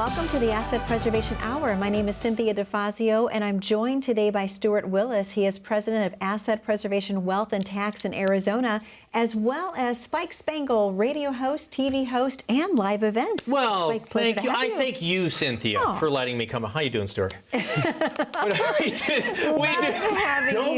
Welcome to the Asset Preservation Hour. My name is Cynthia DeFazio, and I'm joined today by Stuart Willis. He is president of Asset Preservation Wealth and Tax in Arizona, as well as Spike Spangle, radio host, TV host, and live events. Well, Spike, thank you. I thank you, Cynthia, for letting me come. How you doing, Stuart? Don't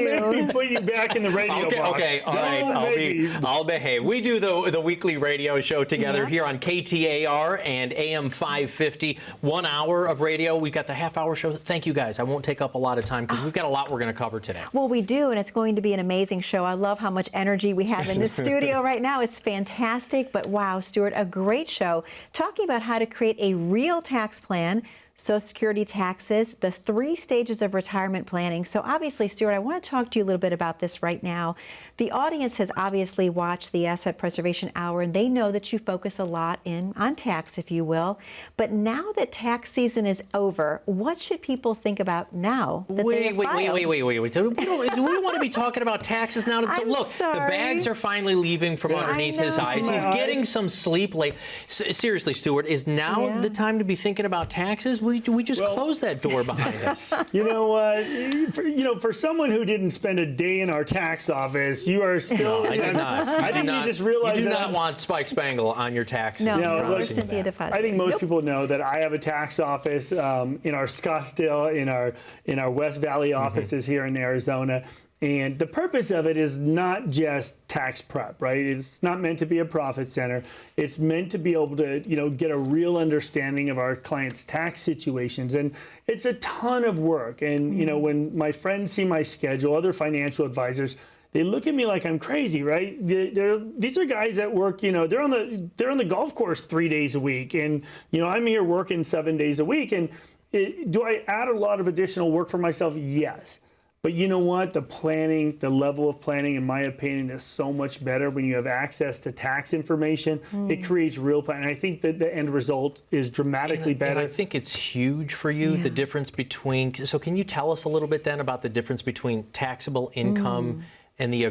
make me put you back in the radio box. Okay, all right. I'll behave. We do the weekly radio show together here on KTAR and AM 550. 1 hour of radio. We've got the half-hour show. Thank you, guys. I won't take up a lot of time because we've got a lot we're going to cover today. Well, we do, and it's going to be an amazing show. I love how much energy we have in the studio right now. It's fantastic, but wow, Stuart, a great show. Talking about how to create a real tax plan, Social Security taxes, the 3 stages of retirement planning. So obviously, Stuart, I want to talk to you a little bit about this right now. The audience has obviously watched the Asset Preservation Hour, and they know that you focus a lot on tax, if you will. But now that tax season is over, what should people think about now that Wait. Do we want to be talking about taxes now? I'm Look, sorry. the bags are finally leaving from underneath his eyes. He's getting some sleep late. Seriously, Stuart, is now the time to be thinking about taxes? We just close that door behind us. You know what? For someone who didn't spend a day in our tax office, you are still. No, I did not. I think you just realized you do that. not want Spike Spangle on your taxes. No, Cynthia DeFazio. I think most people know that I have a tax office in our Scottsdale, in our West Valley offices here in Arizona. And the purpose of it is not just tax prep, right? It's not meant to be a profit center. It's meant to be able to, get a real understanding of our clients' tax situations. And it's a ton of work. And, when my friends see my schedule, other financial advisors, they look at me like I'm crazy, right? These are guys that work, they're on the golf course 3 days a week. And, I'm here working 7 days a week. And do I add a lot of additional work for myself? Yes. But you know what? The planning, the level of planning, in my opinion, is so much better when you have access to tax information. It creates real planning. I think that the end result is dramatically better. And I think it's huge for you, the difference between. So can you tell us a little bit then about the difference between taxable income and the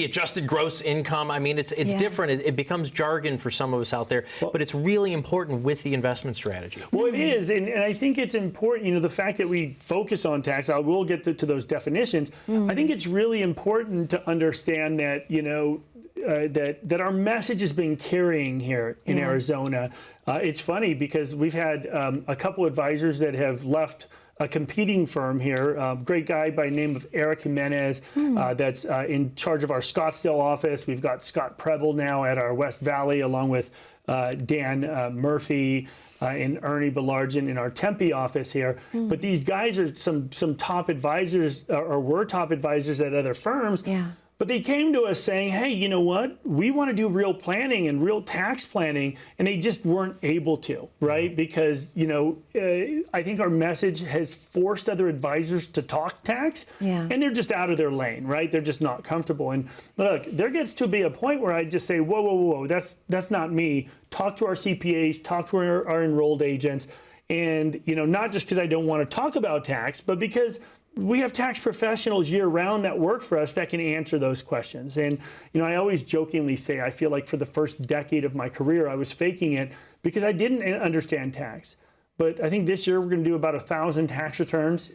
adjusted gross income? I mean, it's different. It becomes jargon for some of us out there, but it's really important with the investment strategy. Well, it is, and I think it's important, the fact that we focus on tax, I will get to those definitions. I think it's really important to understand that, that our message has been carrying here in Arizona. It's funny because we've had a couple advisors that have left a competing firm here, a great guy by the name of Eric Jimenez that's in charge of our Scottsdale office. We've got Scott Preble now at our West Valley, along with Dan Murphy and Ernie Belargin in our Tempe office here. But these guys are some top advisors, or were top advisors at other firms. But they came to us saying, hey, you know what? We want to do real planning and real tax planning. And they just weren't able to, right? Because, I think our message has forced other advisors to talk tax. And they're just out of their lane, right? They're just not comfortable. And look, there gets to be a point where I just say, whoa, that's not me. Talk to our CPAs, talk to our enrolled agents. And, not just because I don't want to talk about tax, but because we have tax professionals year-round that work for us that can answer those questions. And, I always jokingly say I feel like for the first decade of my career, I was faking it because I didn't understand tax. But I think this year we're going to do about 1,000 tax returns,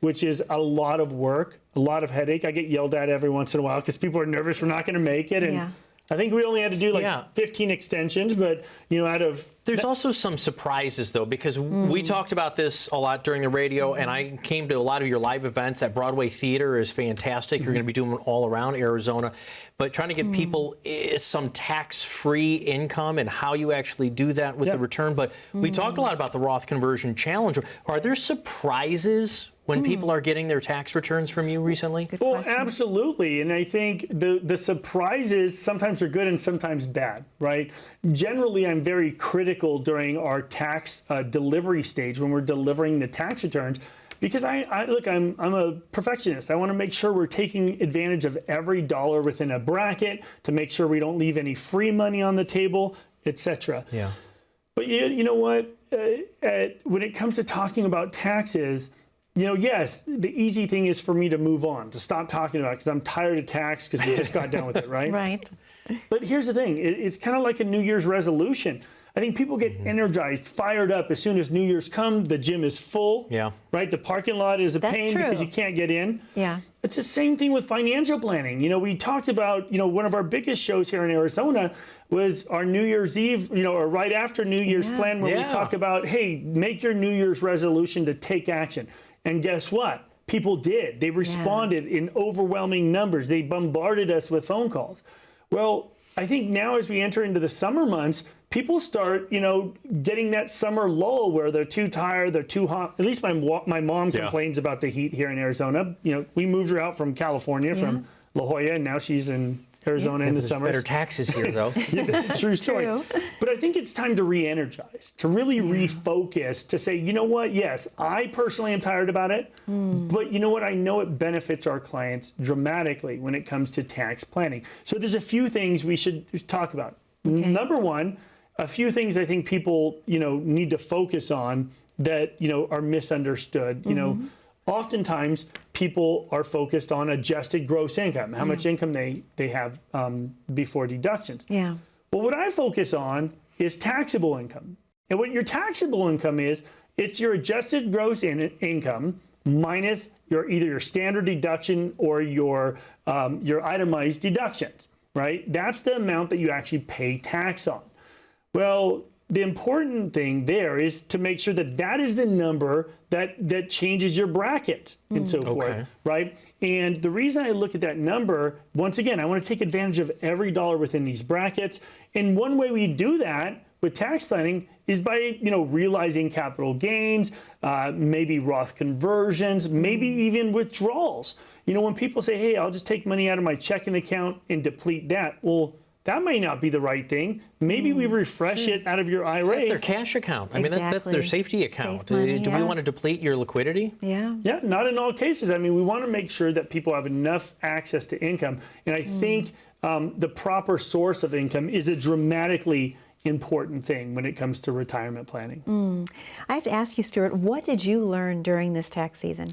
which is a lot of work, a lot of headache. I get yelled at every once in a while because people are nervous we're not going to make it. And I think we only had to do 15 extensions, but out of... There's also some surprises, though, because we talked about this a lot during the radio, and I came to a lot of your live events. That Broadway theater is fantastic. You're going to be doing it all around Arizona. But trying to get people some tax-free income and how you actually do that with the return. But we talked a lot about the Roth conversion challenge. Are there surprises when people are getting their tax returns from you recently? Well, absolutely. And I think the surprises sometimes are good and sometimes bad, right? Generally, I'm very critical during our tax delivery stage when we're delivering the tax returns. Because I'm a perfectionist. I want to make sure we're taking advantage of every dollar within a bracket to make sure we don't leave any free money on the table, etc. But you know what? When it comes to talking about taxes, yes, the easy thing is for me to move on, to stop talking about it because I'm tired of tax because we just got done with it, right? Right. But here's the thing. It's kind of like a New Year's resolution. I think people get energized, fired up as soon as New Year's comes. The gym is full. Yeah. Right. The parking lot is a That's pain true. because you can't get in. Yeah. It's the same thing with financial planning. You know, we talked about, you know, one of our biggest shows here in Arizona was our New Year's Eve, you know, or right after New Year's plan, where we talk about, hey, make your New Year's resolution to take action. And guess what? People did. They responded in overwhelming numbers. They bombarded us with phone calls. Well, I think now as we enter into the summer months, people start, you know, getting that summer lull where they're too tired, they're too hot. At least my mom complains about the heat here in Arizona. You know, we moved her out from California, from La Jolla, and now she's in Arizona in the summer. Better taxes here, though. True story. True. But I think it's time to re-energize, to really refocus, to say, you know what, yes, I personally am tired about it, but you know what, I know it benefits our clients dramatically when it comes to tax planning. So there's a few things we should talk about. Number one, a few things I think people, you know, need to focus on that, you know, are misunderstood. You know, oftentimes people are focused on adjusted gross income, how much income they have before deductions. Yeah. Well, what I focus on is taxable income. And what your taxable income is, it's your adjusted gross income minus either your standard deduction or your itemized deductions, right? That's the amount that you actually pay tax on. Well, the important thing there is to make sure that that is the number that changes your brackets and so forth, right? And the reason I look at that number, once again, I want to take advantage of every dollar within these brackets. And one way we do that with tax planning is by, you know, realizing capital gains, maybe Roth conversions, maybe even withdrawals. You know, when people say, hey, I'll just take money out of my checking account and deplete that, well, that may not be the right thing. Maybe we refresh it out of your IRA. That's their cash account. I mean, that's their safety account. Safe money, Do we want to deplete your liquidity? Yeah. Yeah, not in all cases. I mean, we want to make sure that people have enough access to income. And I think the proper source of income is a dramatically important thing when it comes to retirement planning. I have to ask you, Stuart, what did you learn during this tax season?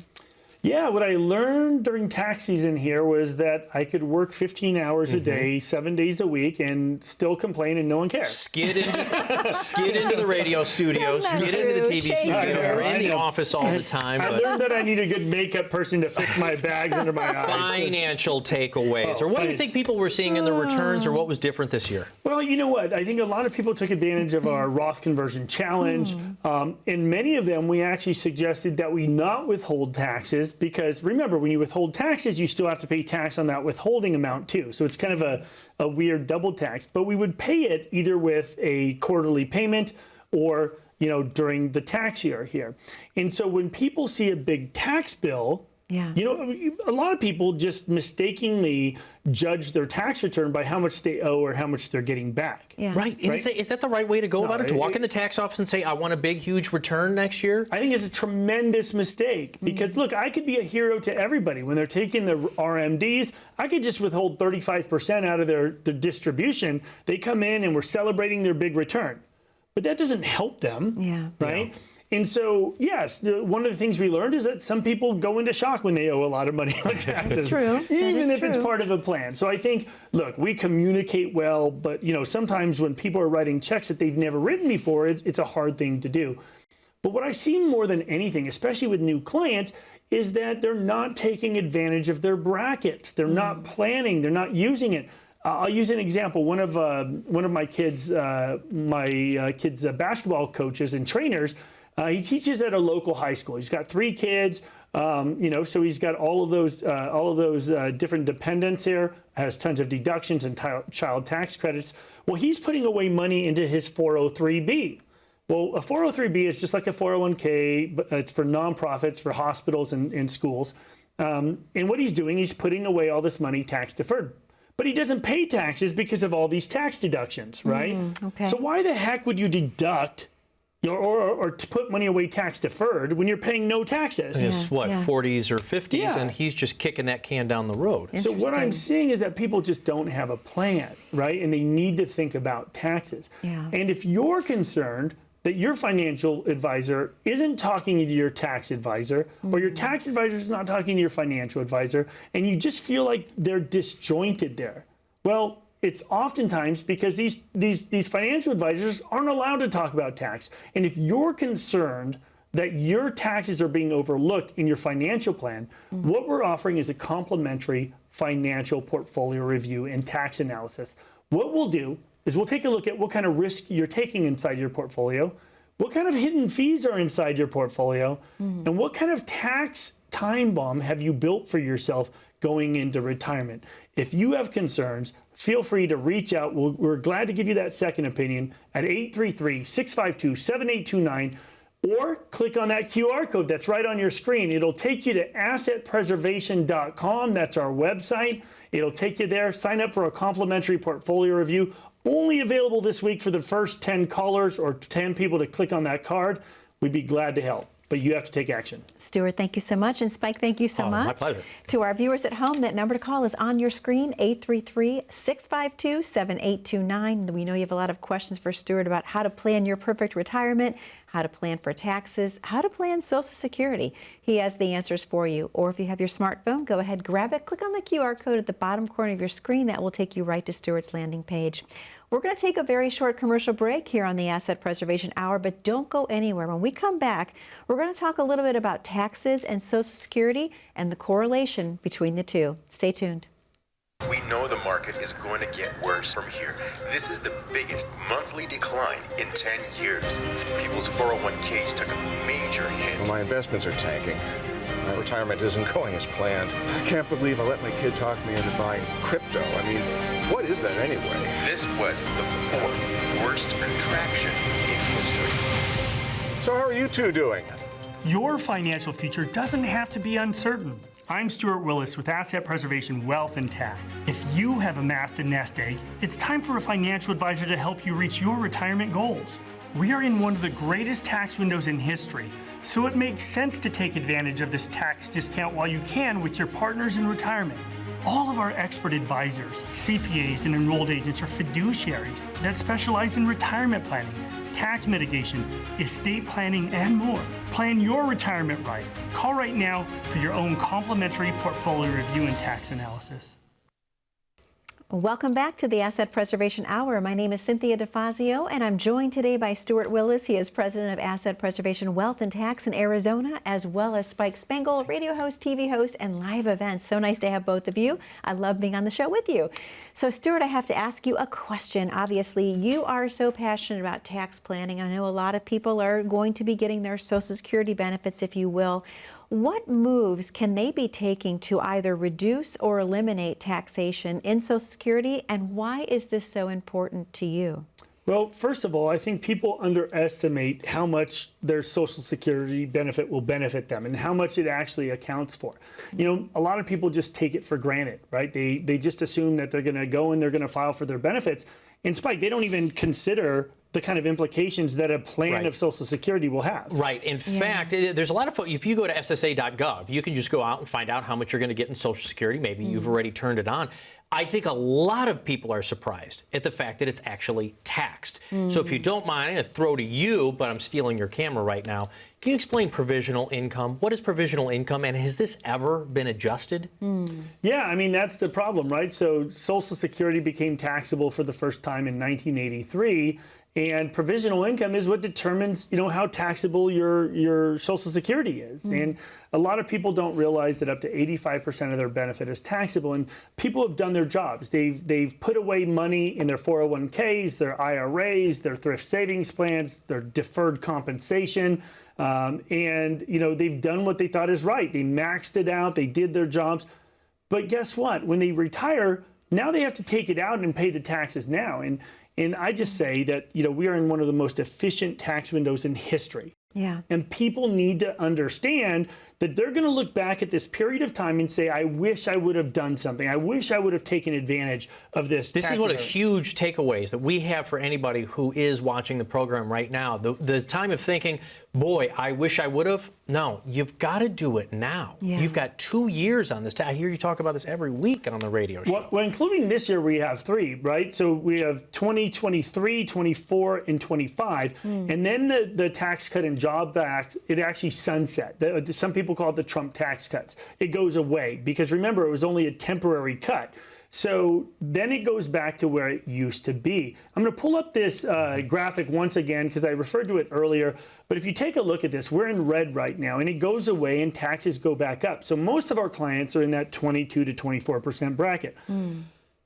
Yeah, what I learned during tax season here was that I could work 15 hours a day, 7 days a week, and still complain and no one cares. Skid into the radio studio, That's not skid into the true. TV Shame studio. you. We're in I the know. office all the time. I But learned that I need a good makeup person to fix my bags under my eyes. financial takeaways. Or what do you think people were seeing in the returns, or what was different this year? Well, you know what? I think a lot of people took advantage of our Roth conversion challenge. And many of them, we actually suggested that we not withhold taxes because remember, when you withhold taxes, you still have to pay tax on that withholding amount too. So it's kind of a weird double tax, but we would pay it either with a quarterly payment or, you know, during the tax year here. And so when people see a big tax bill, you know, a lot of people just mistakenly judge their tax return by how much they owe or how much they're getting back. Right. And is that the right way to go about it? To walk in the tax office and say, I want a big, huge return next year? I think it's a tremendous mistake because, look, I could be a hero to everybody. When they're taking the RMDs, I could just withhold 35% out of their distribution. They come in and we're celebrating their big return. But that doesn't help them, right? Yeah. And so, yes, one of the things we learned is that some people go into shock when they owe a lot of money on taxes. That's true. Even if it's part of a plan. So I think, look, we communicate well, but, you know, sometimes when people are writing checks that they've never written before, it's a hard thing to do. But what I see more than anything, especially with new clients, is that they're not taking advantage of their brackets. They're not planning. They're not using it. I'll use an example. One of my kids' basketball coaches and trainers, he teaches at a local high school. He's got 3 kids, you know, so he's got all of those different dependents here, has tons of deductions and child tax credits. Well, he's putting away money into his 403B. Well, a 403B is just like a 401k, but it's for nonprofits, for hospitals and schools. And what he's doing, he's putting away all this money tax deferred. But he doesn't pay taxes because of all these tax deductions, right? So why the heck would you deduct or to put money away tax deferred when you're paying no taxes? It's what, 40s or 50s, and he's just kicking that can down the road. So what I'm seeing is that people just don't have a plan, right? And they need to think about taxes. And if you're concerned that your financial advisor isn't talking to your tax advisor, or your tax advisor is not talking to your financial advisor, and you just feel like they're disjointed there, well, it's oftentimes because these financial advisors aren't allowed to talk about tax. And if you're concerned that your taxes are being overlooked in your financial plan, what we're offering is a complimentary financial portfolio review and tax analysis. What we'll do is we'll take a look at what kind of risk you're taking inside your portfolio, what kind of hidden fees are inside your portfolio, and what kind of tax time bomb have you built for yourself going into retirement. If you have concerns, feel free to reach out. We're glad to give you that second opinion at 833-652-7829. Or click on that QR code that's right on your screen. It'll take you to assetpreservation.com. That's our website. It'll take you there. Sign up for a complimentary portfolio review. Only available this week for the first 10 callers or 10 people to click on that card. We'd be glad to help, but you have to take action. Stuart, thank you so much. And Spike, thank you so much. My pleasure. To our viewers at home, that number to call is on your screen, 833-652-7829. We know you have a lot of questions for Stuart about how to plan your perfect retirement, how to plan for taxes, how to plan Social Security. He has the answers for you. Or if you have your smartphone, go ahead, grab it, click on the QR code at the bottom corner of your screen. That will take you right to Stuart's landing page. We're going to take a very short commercial break here on the Asset Preservation Hour, but don't go anywhere. When we come back, we're going to talk a little bit about taxes and Social Security and the correlation between the two. Stay tuned. We know the market is going to get worse from here. This is the biggest monthly decline in 10 years. People's 401ks took a major hit. Well, my investments are tanking. My retirement isn't going as planned. I can't believe I let my kid talk me into buying crypto. I mean, what is that anyway? This was the fourth worst contraction in history. So how are you two doing? Your financial future doesn't have to be uncertain. I'm Stuart Willis with Asset Preservation Wealth and Tax. If you have amassed a nest egg, it's time for a financial advisor to help you reach your retirement goals. We are in one of the greatest tax windows in history, so it makes sense to take advantage of this tax discount while you can with your partners in retirement. All of our expert advisors, CPAs, and enrolled agents are fiduciaries that specialize in retirement planning, tax mitigation, estate planning, and more. Plan your retirement right. Call right now for your own complimentary portfolio review and tax analysis. Welcome back to the Asset Preservation Hour. My name is Cynthia DeFazio, and I'm joined today by Stuart Willis. He is president of Asset Preservation Wealth and Tax in Arizona, as well as Spike Spangle, radio host, TV host, and live events. So nice to have both of you. I love being on the show with you. So, Stuart, I have to ask you a question. Obviously, you are so passionate about tax planning. I know a lot of people are going to be getting their Social Security benefits, if you will. What moves can they be taking to either reduce or eliminate taxation in Social Security, and why is this so important to you? Well, first of all, I think people underestimate how much their Social Security benefit will benefit them and how much it actually accounts for. You know, a lot of people just take it for granted, right? They just assume that they're going to go and they're going to file for their benefits. In Spike, they don't even consider the kind of implications that a plan of Social Security will have. Right. In fact, there's a lot of, if you go to SSA.gov, you can just go out and find out how much you're going to get in Social Security. Maybe you've already turned it on. I think a lot of people are surprised at the fact that it's actually taxed. So if you don't mind, I'm going to throw to you, but I'm stealing your camera right now. Can you explain provisional income? What is provisional income, and has this ever been adjusted? Yeah, I mean, that's the problem, right? So Social Security became taxable for the first time in 1983. And provisional income is what determines, you know, how taxable your Social Security is. And a lot of people don't realize that up to 85% of their benefit is taxable. And people have done their jobs. They've put away money in their 401ks, their IRAs, their thrift savings plans, their deferred compensation. And, you know, they've done what they thought is right. They maxed it out. They did their jobs. But guess what? When they retire, now they have to take it out and pay the taxes now. And I just say that, you know, we are in one of the most efficient tax windows in history. Yeah. And people need to understand that they're going to look back at this period of time and say, I wish I would have done something. I wish I would have taken advantage of this. This is one of the huge takeaways that we have for anybody who is watching the program right now. The time of thinking, boy, I wish I would have. No, you've got to do it now. Yeah. You've got 2 years on this. I hear you talk about this every week on the radio show. Well, including this year, we have 3, right? So we have 2023, 24, and 25. And then the Tax Cut and Job Act, it actually sunset. Some people call it the Trump tax cuts. It goes away because, remember, it was only a temporary cut. So then it goes back to where it used to be. I'm going to pull up this graphic once again because I referred to it earlier. But if you take a look at this, we're in red right now, and it goes away and taxes go back up. So most of our clients are in that 22 to 24% bracket.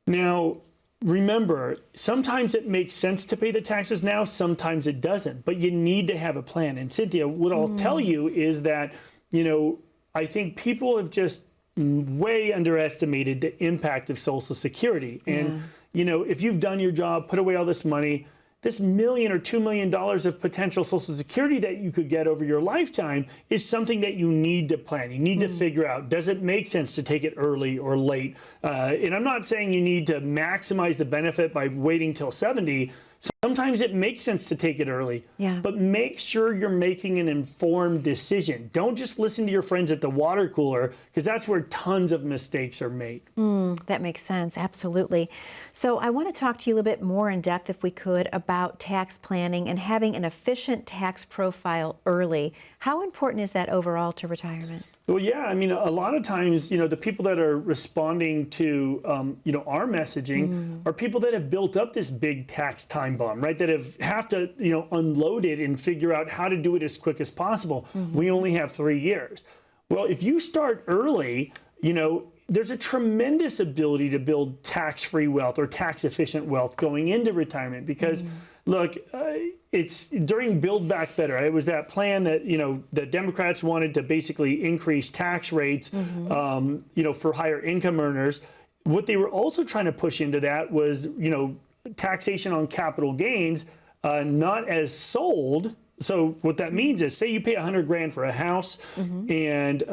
Now, remember, sometimes it makes sense to pay the taxes now, sometimes it doesn't. But you need to have a plan. And Cynthia, what I'll tell you is that, you know, I think people have just way underestimated the impact of Social Security. And, you know, if you've done your job, put away all this money, this $1 million or $2 million of potential Social Security that you could get over your lifetime is something that you need to plan. You need to figure out, does it make sense to take it early or late? And I'm not saying you need to maximize the benefit by waiting till 70. Sometimes it makes sense to take it early, but make sure you're making an informed decision. Don't just listen to your friends at the water cooler, because that's where tons of mistakes are made. That makes sense, absolutely. So I want to talk to you a little bit more in depth, if we could, about tax planning and having an efficient tax profile early. How important is that overall to retirement? Well, yeah, I mean, a lot of times, you know, the people that are responding to, you know, our messaging are people that have built up this big tax time bomb, right? That have to, you know, unload it and figure out how to do it as quick as possible. We only have 3 years. Well, if you start early, you know, there's a tremendous ability to build tax-free wealth or tax-efficient wealth going into retirement because, look, it's during Build Back Better. It was that plan that, you know, the Democrats wanted to basically increase tax rates, you know, for higher income earners. What they were also trying to push into that was, you know, taxation on capital gains, not as sold. So what that means is, say you pay $100 grand for a house and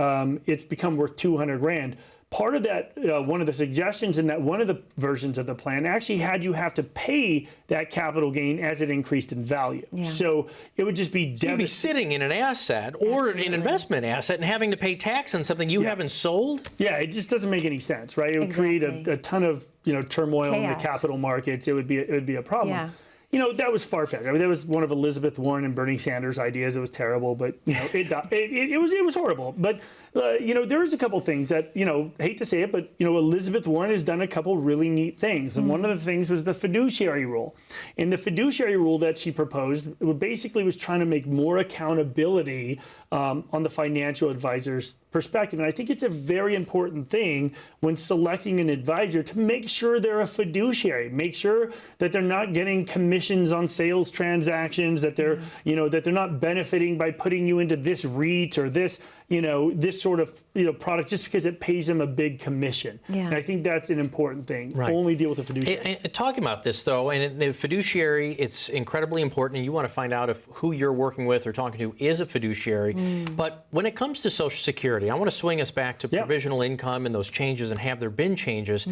it's become worth $200 grand. Part of that, one of the suggestions in that one of the versions of the plan actually had you have to pay that capital gain as it increased in value. So it would just be You'd be sitting in an asset or an investment asset and having to pay tax on something you haven't sold. Yeah, it just doesn't make any sense, right? It would create a ton of, you know, turmoil in the capital markets. It would be a problem. You know, that was far-fetched. I mean, that was one of Elizabeth Warren and Bernie Sanders' ideas. It was terrible, but, you know, it was horrible. But, you know, there was a couple things that, you know, hate to say it, but, you know, Elizabeth Warren has done a couple really neat things. And one of the things was the fiduciary rule. And the fiduciary rule that she proposed basically was trying to make more accountability on the financial advisor's perspective. And I think it's a very important thing when selecting an advisor to make sure they're a fiduciary, make sure that they're not getting commissions on sales transactions, that they're, you know, that they're not benefiting by putting you into this REIT or this, you know, this sort of, you know, product just because it pays them a big commission. And I think that's an important thing. Only deal with the fiduciary. And talking about this though, and the fiduciary, it's incredibly important, and you want to find out if who you're working with or talking to is a fiduciary. But when it comes to Social Security, I want to swing us back to provisional income and those changes, and have there been changes.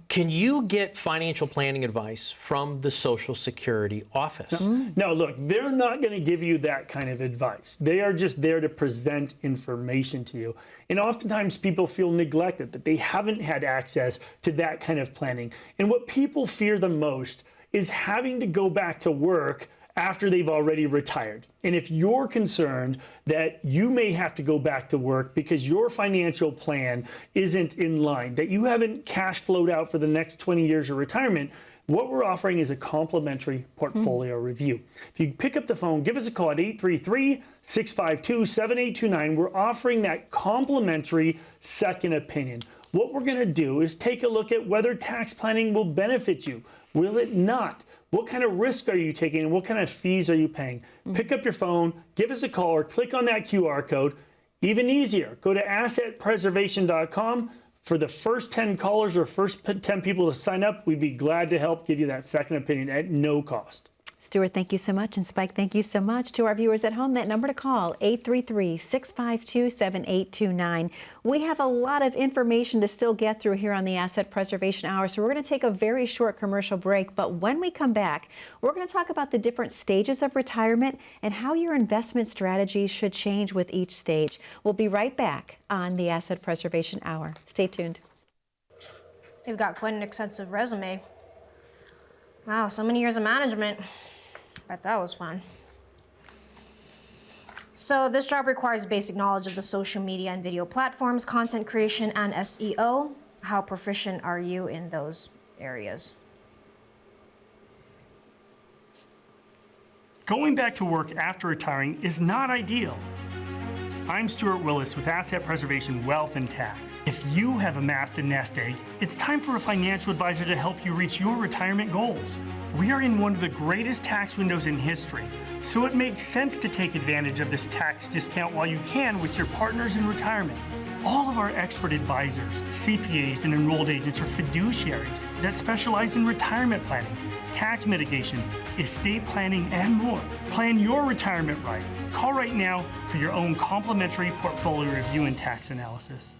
Can you get financial planning advice from the Social Security office? No, look, they're not going to give you that kind of advice. They are just there to present information to you. And oftentimes people feel neglected, that they haven't had access to that kind of planning. And what people fear the most is having to go back to work after they've already retired. And if you're concerned that you may have to go back to work because your financial plan isn't in line, that you haven't cash flowed out for the next 20 years of retirement, what we're offering is a complimentary portfolio review. If you pick up the phone, give us a call at 833-652-7829. We're offering that complimentary second opinion. What we're going to do is take a look at whether tax planning will benefit you. Will it not? What kind of risk are you taking and what kind of fees are you paying? Pick up your phone, give us a call, or click on that QR code. Even easier, go to assetpreservation.com. For the first 10 callers or first 10 people to sign up, we'd be glad to help give you that second opinion at no cost. Stuart, thank you so much. And Spike, thank you so much. To our viewers at home, that number to call, 833-652-7829. We have a lot of information to still get through here on the Asset Preservation Hour, so we're going to take a very short commercial break. But when we come back, we're going to talk about the different stages of retirement and how your investment strategy should change with each stage. We'll be right back on the Asset Preservation Hour. Stay tuned. They've got quite an extensive resume. Wow, so many years of management. Bet that was fun. So this job requires basic knowledge of the social media and video platforms, content creation, and SEO. how proficient are you in those areas? Going back to work after retiring is not ideal. I'm Stuart Willis with Asset Preservation Wealth and Tax. If you have amassed a nest egg, it's time for a financial advisor to help you reach your retirement goals. We are in one of the greatest tax windows in history, so it makes sense to take advantage of this tax discount while you can with your partners in retirement. All of our expert advisors, CPAs, and enrolled agents are fiduciaries that specialize in retirement planning, tax mitigation, estate planning, and more. Plan your retirement right. Call right now for your own complimentary portfolio review and tax analysis.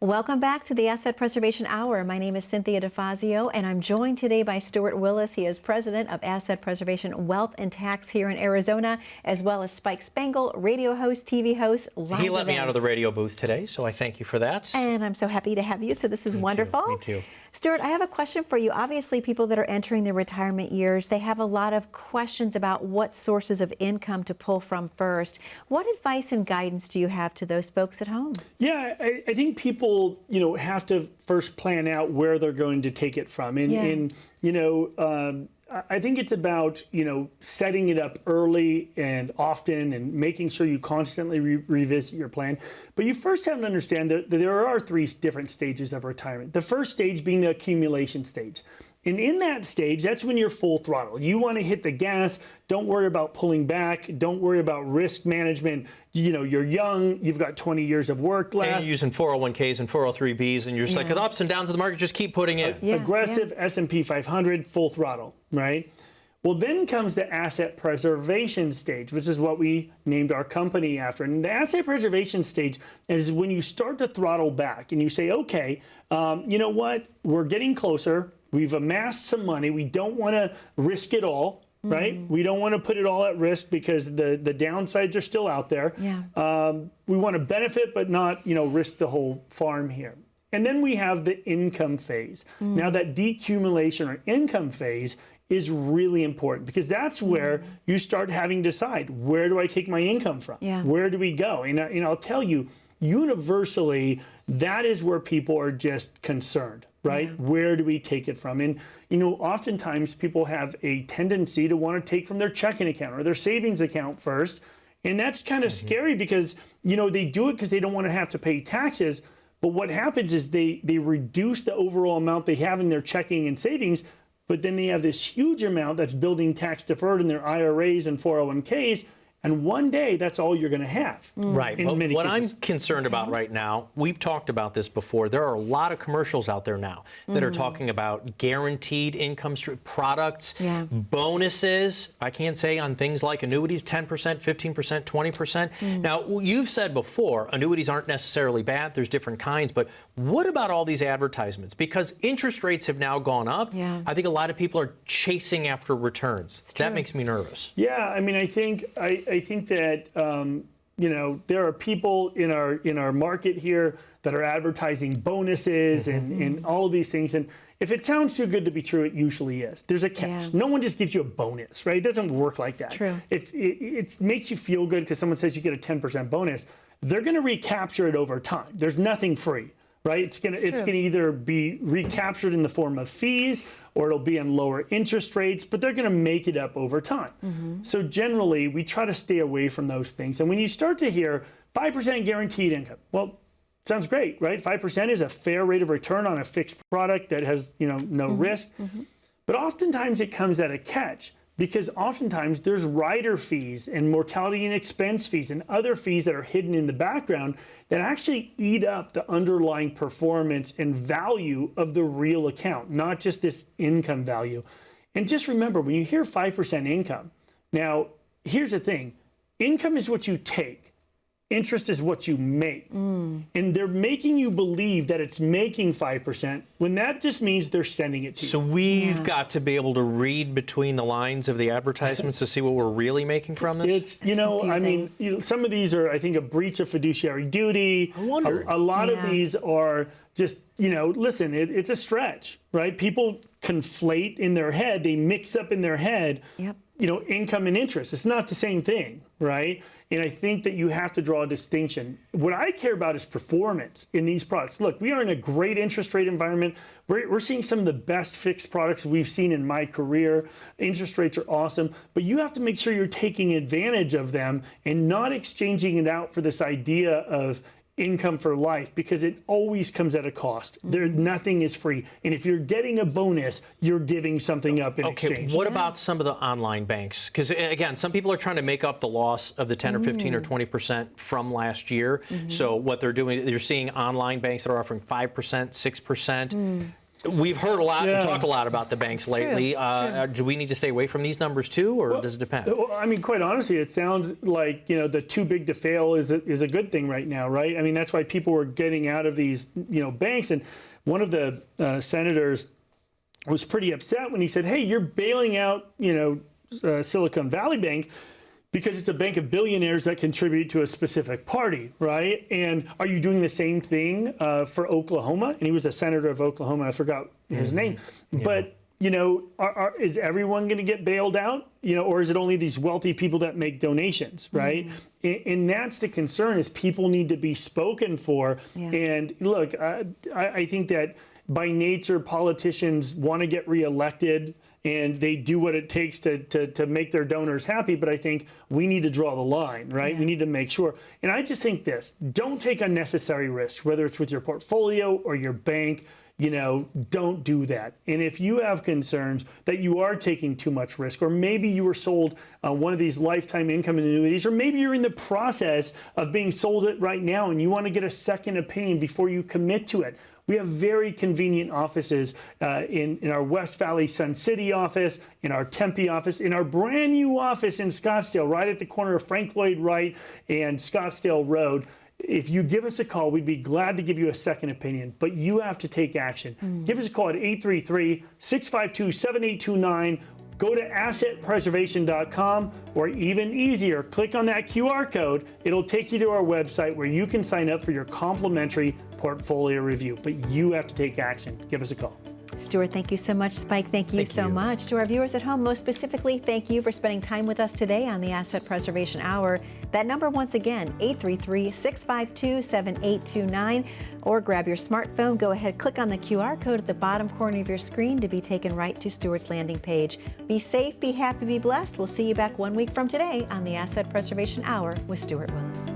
Welcome back to the Asset Preservation Hour. My name is Cynthia DeFazio, and I'm joined today by Stuart Willis. He is president of Asset Preservation Wealth and Tax here in Arizona, as well as Spike Spangle, radio host, TV host, live He let me out of the events. radio booth today, so I thank you for that. And I'm so happy to have you, so this is wonderful. Me too. Stuart, I have a question for you. Obviously, people that are entering their retirement years, they have a lot of questions about what sources of income to pull from first. What advice and guidance do you have to those folks at home? Yeah, I think people, have to first plan out where they're going to take it from. And I think it's about, setting it up early and often and making sure you constantly revisit your plan. But you first have to understand that there are 3 different stages of retirement. The first stage being the accumulation stage. And in that stage, that's when you're full throttle. You want to hit the gas. Don't worry about pulling back. Don't worry about risk management. You're young. You've got 20 years of work left. And you're using 401ks and 403bs, and you're just like, the ups and downs of the market, just keep putting it. Aggressive S&P 500, full throttle, right? Well, then comes the asset preservation stage, which is what we named our company after. And the asset preservation stage is when you start to throttle back and you say, okay, you know what? We're getting closer. We've amassed some money. We don't want to risk it all, right? We don't want to put it all at risk because the downsides are still out there. Yeah. We want to benefit, but not, risk the whole farm here. And then we have the income phase. Now that decumulation or income phase is really important because that's where you start having to decide, where do I take my income from? Yeah. Where do we go? And I'll tell you, universally, that is where people are just concerned, right? Yeah. Where do we take it from? And, oftentimes people have a tendency to want to take from their checking account or their savings account first. And that's kind of scary because, they do it because they don't want to have to pay taxes. But what happens is they reduce the overall amount they have in their checking and savings, but then they have this huge amount that's building tax deferred in their IRAs and 401ks. And one day, that's all you're going to have. Right. In many what cases. I'm concerned about right now, we've talked about this before. There are a lot of commercials out there now that are talking about guaranteed income stream products, bonuses. I can't say on things like annuities, 10%, 15%, 20%. Now, you've said before, annuities aren't necessarily bad. There's different kinds. But what about all these advertisements? Because interest rates have now gone up. Yeah. I think a lot of people are chasing after returns. That makes me nervous. Yeah, I mean, I think that there are people in our market here that are advertising bonuses and all of these things. And if it sounds too good to be true, it usually is. There's a catch. Yeah. No one just gives you a bonus, right? It doesn't work like that. True. If it makes you feel good because someone says you get a 10% bonus, they're going to recapture it over time. There's nothing free, right? It's going to either be recaptured in the form of fees or it'll be in lower interest rates, but they're going to make it up over time. So generally, we try to stay away from those things. And when you start to hear 5% guaranteed income, well, sounds great, right? 5% is a fair rate of return on a fixed product that has, no risk. But oftentimes it comes at a catch because oftentimes there's rider fees and mortality and expense fees and other fees that are hidden in the background that actually eat up the underlying performance and value of the real account, not just this income value. And just remember, when you hear 5% income, now here's the thing, income is what you take. Interest is what you make. And they're making you believe that it's making 5% when that just means they're sending it to you. So we've got to be able to read between the lines of the advertisements to see what we're really making from this? It's, I mean, some of these are, I think, a breach of fiduciary duty. I wonder. A lot of these are just, listen, it's a stretch, right? People conflate in their head, they mix up in their head, Yep. Income and interest. It's not the same thing, right? And I think that you have to draw a distinction. What I care about is performance in these products. Look, we are in a great interest rate environment. We're seeing some of the best fixed products we've seen in my career. Interest rates are awesome, but you have to make sure you're taking advantage of them and not exchanging it out for this idea of income for life, because it always comes at a cost. Nothing is free. And if you're getting a bonus, you're giving something up in exchange. What about some of the online banks? Because again, some people are trying to make up the loss of the 10 or 15 or 20% from last year. So what they're doing, you're seeing online banks that are offering 5%, 6%. We've heard a lot and talked a lot about the banks lately. Do we need to stay away from these numbers too, or does it depend? Well, I mean, quite honestly, it sounds like, the too big to fail is a good thing right now, right? I mean, that's why people were getting out of these, banks. And one of the senators was pretty upset when he said, hey, you're bailing out, Silicon Valley Bank because it's a bank of billionaires that contribute to a specific party, right? And are you doing the same thing for Oklahoma? And he was a senator of Oklahoma. I forgot his name. Yeah. But, is everyone going to get bailed out? Or is it only these wealthy people that make donations, right? And that's the concern, is people need to be spoken for. Yeah. And look, I think that by nature, politicians want to get reelected, and they do what it takes to make their donors happy. But I think we need to draw the line, right? Yeah. We need to make sure. And I just think this: don't take unnecessary risks, whether it's with your portfolio or your bank. Don't do that. And if you have concerns that you are taking too much risk, or maybe you were sold one of these lifetime income annuities, or maybe you're in the process of being sold it right now and you want to get a second opinion before you commit to it, we have very convenient offices in our West Valley Sun City office, in our Tempe office, in our brand new office in Scottsdale, right at the corner of Frank Lloyd Wright and Scottsdale Road. If you give us a call, we'd be glad to give you a second opinion, but you have to take action. Give us a call at 833-652-7829. Go to assetpreservation.com, or even easier, click on that QR code. It'll take you to our website where you can sign up for your complimentary portfolio review, but you have to take action. Give us a call. Stuart, thank you so much. Spike, thank you so much. To our viewers at home, most specifically, thank you for spending time with us today on the Asset Preservation Hour. That number, once again, 833-652-7829. Or grab your smartphone, go ahead, click on the QR code at the bottom corner of your screen to be taken right to Stuart's landing page. Be safe, be happy, be blessed. We'll see you back 1 week from today on the Asset Preservation Hour with Stuart Willis.